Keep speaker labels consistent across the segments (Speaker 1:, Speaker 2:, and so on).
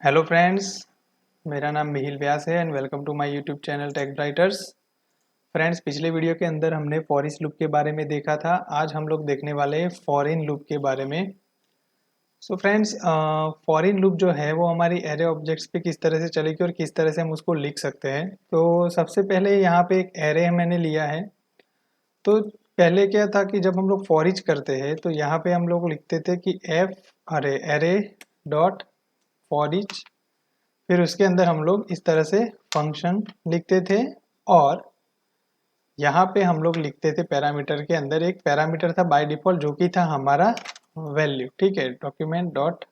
Speaker 1: Hello friends, मेरा नाम मिहिल व्यास है and welcome to my YouTube channel tech writers. Friends, पिछले वीडियो के अंदर हमने फॉर ईच लूप के बारे में देखा था। आज हम लोग देखने वाले हैं फॉर इन लूप के बारे में। So friends, for in loop जो है वो हमारी एरे ऑब्जेक्ट्स पे किस तरह से चलेगी और किस तरह से हम उसको लिख सकते हैं। तो सबसे पहले यहाँ पे एक एरे मैंने लिया है। तो पहले क्या था कि जब हम लोग फॉर ईच करते हैं तो यहाँ पे हम लोग लिखते थे कि एफ अरे एरे डॉट फॉर ईच, फिर उसके अंदर हम लोग इस तरह से फंक्शन लिखते थे और यहाँ पे हम लोग लिखते थे पैरामीटर के अंदर एक पैरामीटर था बाय डिफॉल्ट जो कि था हमारा वैल्यू। ठीक है, डॉक्यूमेंट डॉट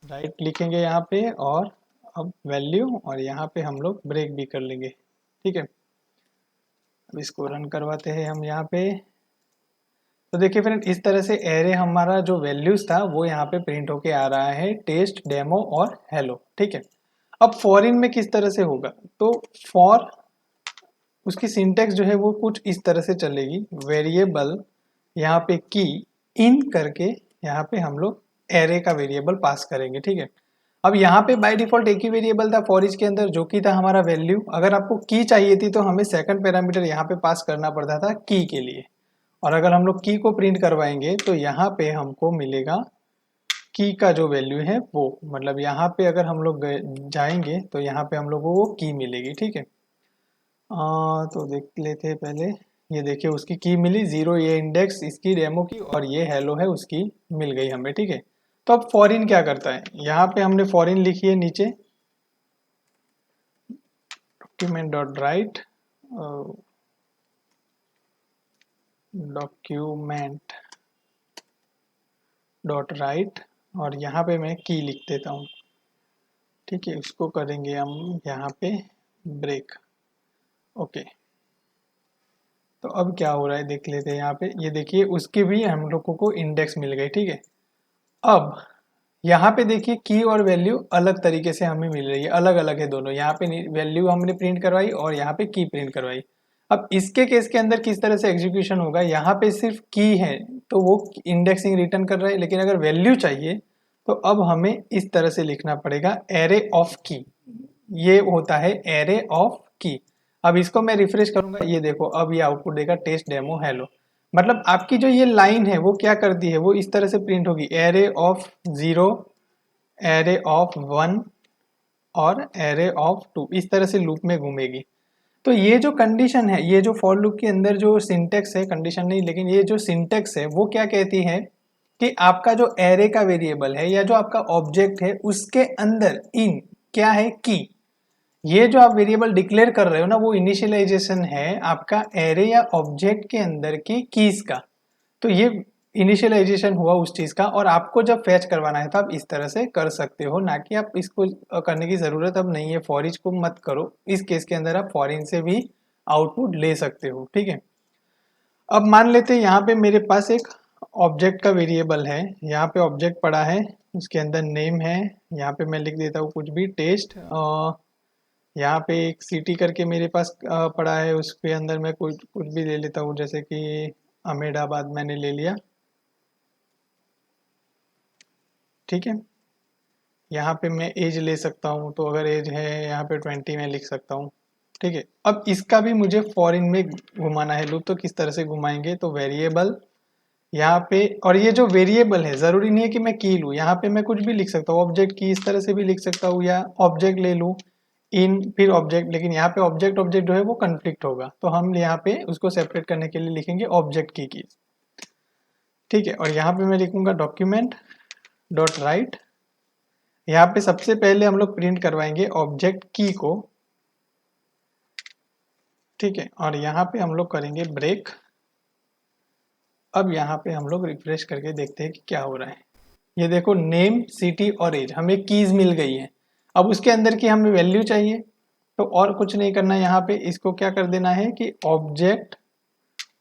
Speaker 1: राइट लिखेंगे यहाँ पे और अब वैल्यू और यहाँ पे हम लोग ब्रेक भी कर लेंगे। ठीक है, अब इसको रन करवाते हैं हम यहाँ पे। तो देखिए फ्रेंड, इस तरह से एरे हमारा जो वैल्यूज था वो यहाँ पे प्रिंट होके आ रहा है, टेस्ट, डेमो और हेलो। ठीक है, अब फॉर इन में किस तरह से होगा, तो फॉर उसकी सिंटेक्स जो है वो कुछ इस तरह से चलेगी। वेरिएबल यहाँ पे की इन करके यहाँ पे हम लोग एरे का वेरिएबल पास करेंगे। ठीक है, अब यहाँ पे बाय डिफॉल्ट एक ही वेरिएबल था फॉर ईच के अंदर जो कि था हमारा वैल्यू। अगर आपको की चाहिए थी तो हमें सेकंड पैरामीटर यहाँ पे पास करना पड़ता था की के लिए, और अगर हम लोग की को प्रिंट करवाएंगे तो यहाँ पे हमको मिलेगा की का जो वैल्यू है वो, मतलब यहाँ पे अगर हम लोग जाएंगे तो यहाँ पे हम लोग को वो की मिलेगी। ठीक है, तो देख लेते हैं पहले। ये देखिए उसकी की मिली 0, ये इंडेक्स इसकी डेमो की और ये हेलो है उसकी मिल गई हमें। ठीक है, तो अब फॉरिन क्या करता है, यहाँ पे हमने फॉरिन लिखी है नीचे document dot right document dot right और यहाँ पे मैं की लिख देता हूँ। ठीक है, उसको करेंगे हम यहाँ पे ब्रेक। ओके, तो अब क्या हो रहा है देख लेते हैं। यहाँ पे ये देखिए उसकी भी हम लोगों को इंडेक्स मिल गई। ठीक है, अब यहाँ पे देखिए की और वैल्यू अलग तरीके से हमें मिल रही है, अलग अलग है दोनों। यहाँ पे वैल्यू हमने प्रिंट करवाई और यहाँ पे की प्रिंट करवाई। अब इसके केस के अंदर किस तरह से एग्जीक्यूशन होगा, यहाँ पे सिर्फ की है तो वो इंडेक्सिंग रिटर्न कर रहा है, लेकिन अगर वैल्यू चाहिए तो अब हमें इस तरह से लिखना पड़ेगा एरे ऑफ की। ये होता है एरे ऑफ की। अब इसको मैं रिफ्रेश करूंगा, ये देखो अब ये आउटपुट देगा टेस्ट डेमो हेलो। मतलब आपकी जो ये लाइन है वो क्या करती है, वो इस तरह से प्रिंट होगी एरे ऑफ 0, एरे ऑफ 1 और एरे ऑफ 2, इस तरह से लूप में घूमेगी। तो ये जो कंडीशन है, ये जो फॉर लूप के अंदर जो सिंटेक्स है, कंडीशन नहीं लेकिन ये जो सिंटेक्स है वो क्या कहती है कि आपका जो एरे का वेरिएबल है या जो आपका ऑब्जेक्ट है उसके अंदर इन क्या है की। ये जो आप वेरिएबल डिक्लेयर कर रहे हो ना वो इनिशियलाइजेशन है आपका एरे या ऑब्जेक्ट के अंदर की कीज का। तो ये इनिशियलाइजेशन हुआ उस चीज का, और आपको जब फैच करवाना है तो आप इस तरह से कर सकते हो, ना कि आप इसको करने की जरूरत अब नहीं है। फॉर ईच को मत करो, इस केस के अंदर आप फॉरिन से भी आउटपुट ले सकते हो। ठीक है, अब मान लेते हैं यहाँ पे मेरे पास एक ऑब्जेक्ट का वेरिएबल है, यहाँ पे ऑब्जेक्ट पड़ा है, उसके अंदर नेम है, यहाँ पे मैं लिख देता हूँ कुछ भी टेस्ट। यहाँ पे एक सिटी करके मेरे पास पड़ा है, उसके अंदर मैं कुछ कुछ भी ले लेता हूँ, जैसे कि अहमदाबाद मैंने ले लिया। ठीक है, यहाँ पे मैं एज ले सकता हूँ, तो अगर एज है यहाँ पे 20 में लिख सकता हूँ। ठीक है, अब इसका भी मुझे फॉरिन में घुमाना है लूप, तो किस तरह से घुमाएंगे, तो वेरिएबल यहाँ पे, और ये जो वेरिएबल है जरूरी नहीं है कि मैं की लूँ, यहाँ पे मैं कुछ भी लिख सकता हूँ, ऑब्जेक्ट की इस तरह से भी लिख सकता हूँ या ऑब्जेक्ट ले लूँ इन फिर ऑब्जेक्ट, लेकिन यहाँ पे ऑब्जेक्ट ऑब्जेक्ट जो है वो कन्फ्लिक्ट होगा, तो हम यहाँ पे उसको सेपरेट करने के लिए लिखेंगे ऑब्जेक्ट की। ठीक है, और यहाँ पे मैं लिखूंगा डॉक्यूमेंट डॉट राइट। यहाँ पे सबसे पहले हम लोग प्रिंट करवाएंगे ऑब्जेक्ट की को। ठीक है, और यहाँ पे हम लोग करेंगे ब्रेक। अब यहाँ पे हम लोग रिफ्रेश करके देखते हैं कि क्या हो रहा है। ये देखो नेम, सिटी और एज हमें कीज मिल गई है। अब उसके अंदर की हमें वैल्यू चाहिए, तो और कुछ नहीं करना, यहाँ पे इसको क्या कर देना है कि ऑब्जेक्ट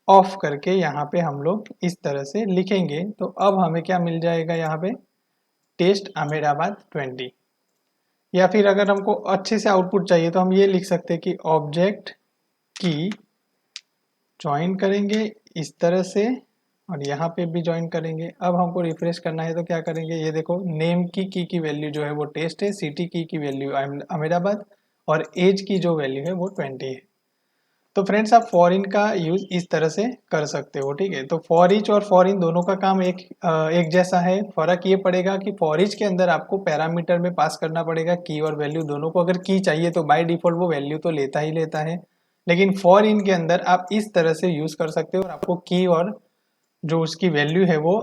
Speaker 1: ऑफ करके यहाँ पे हम लोग इस तरह से लिखेंगे। तो अब हमें क्या मिल जाएगा यहाँ पे टेस्ट अहमदाबाद 20। या फिर अगर हमको अच्छे से आउटपुट चाहिए तो हम ये लिख सकते हैं कि ऑब्जेक्ट की ज्वाइन करेंगे इस तरह से, और यहाँ पे भी ज्वाइन करेंगे। अब हमको रिफ्रेश करना है तो क्या करेंगे, ये देखो नेम की वैल्यू जो है वो टेस्ट है, सिटी की वैल्यू अहमदाबाद और एज की जो वैल्यू है वो 20 है। तो फ्रेंड्स आप फॉर इन का यूज इस तरह से कर सकते हो, ठीक है। तो फॉर ईच और फॉर इन दोनों का काम एक जैसा है। फर्क ये पड़ेगा कि फॉर ईच के अंदर आपको पैरामीटर में पास करना पड़ेगा की और वैल्यू दोनों को। अगर की चाहिए तो बाय डिफॉल्ट वो वैल्यू तो लेता ही लेता है, लेकिन फॉर इन के अंदर आप इस तरह से यूज कर सकते हो और आपको की और जो उसकी वैल्यू है वो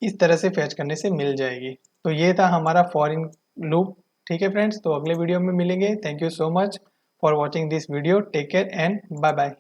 Speaker 1: इस तरह से फैच करने से मिल जाएगी। तो ये था हमारा फॉर इन लूप, ठीक है फ्रेंड्स। तो अगले वीडियो में मिलेंगे। Thank you so much for watching this video. Take care and bye bye.